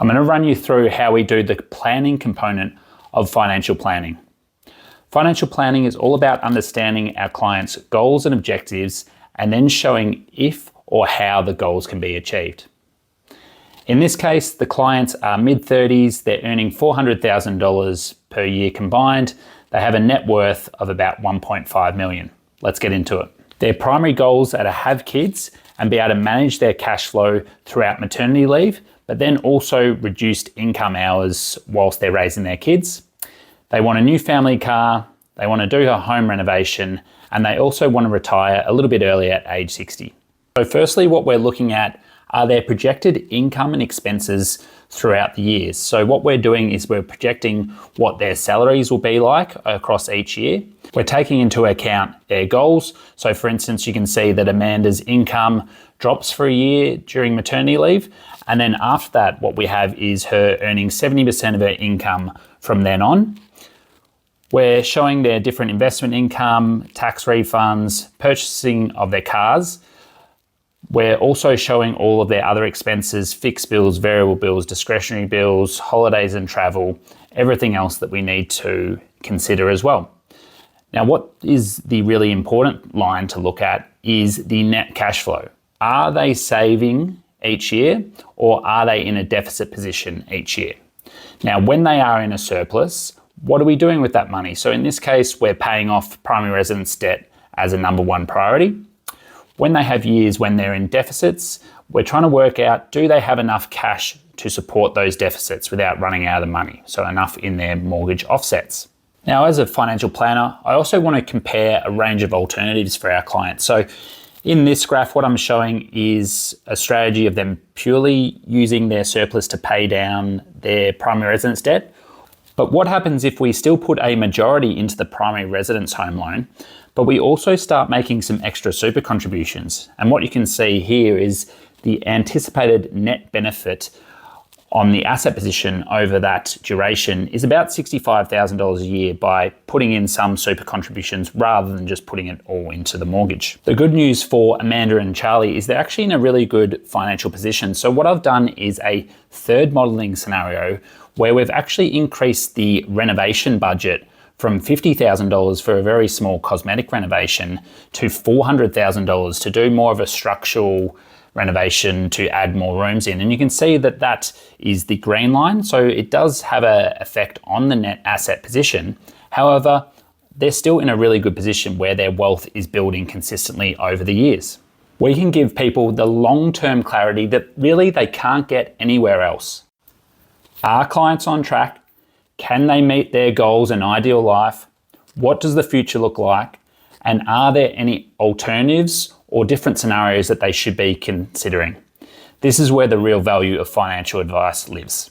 I'm going to run you through how we do the planning component of financial planning. Financial planning is all about understanding our clients' goals and objectives and then showing if or how the goals can be achieved. In this case, the clients are mid-30s, they're earning $400,000 per year combined. They have a net worth of about 1.5 million. Let's get into it. Their primary goals are to have kids and be able to manage their cash flow throughout maternity leave, but then also reduced income hours whilst they're raising their kids. They want a new family car, they want to do a home renovation, and they also want to retire a little bit earlier at age 60. So firstly, what we're looking at are their projected income and expenses throughout the years. So what we're doing is we're projecting what their salaries will be like across each year. We're taking into account their goals. So for instance, you can see that Amanda's income drops for a year during maternity leave. And then after that, what we have is her earning 70% of her income from then on. We're showing their different investment income, tax refunds, purchasing of their cars. We're also showing all of their other expenses, fixed bills, variable bills, discretionary bills, holidays and travel, everything else that we need to consider as well. Now, what is the really important line to look at is the net cash flow. Are they saving each year or are they in a deficit position each year? Now, when they are in a surplus, what are we doing with that money? So in this case, we're paying off primary residence debt as a number one priority. When they have years when they're in deficits, we're trying to work out, do they have enough cash to support those deficits without running out of the money? So enough in their mortgage offsets. Now, as a financial planner, I also want to compare a range of alternatives for our clients. So in this graph, what I'm showing is a strategy of them purely using their surplus to pay down their primary residence debt. But what happens if we still put a majority into the primary residence home loan, but we also start making some extra super contributions? And what you can see here is the anticipated net benefit on the asset position over that duration is about $65,000 a year by putting in some super contributions rather than just putting it all into the mortgage. The good news for Amanda and Charlie is they're actually in a really good financial position. So what I've done is a third modeling scenario where we've actually increased the renovation budget from $50,000 for a very small cosmetic renovation to $400,000 to do more of a structural renovation to add more rooms in. And you can see that that is the green line. So it does have an effect on the net asset position. However, they're still in a really good position where their wealth is building consistently over the years. We can give people the long-term clarity that really they can't get anywhere else. Are clients on track? Can they meet their goals and ideal life? What does the future look like? And are there any alternatives or different scenarios that they should be considering? This is where the real value of financial advice lives.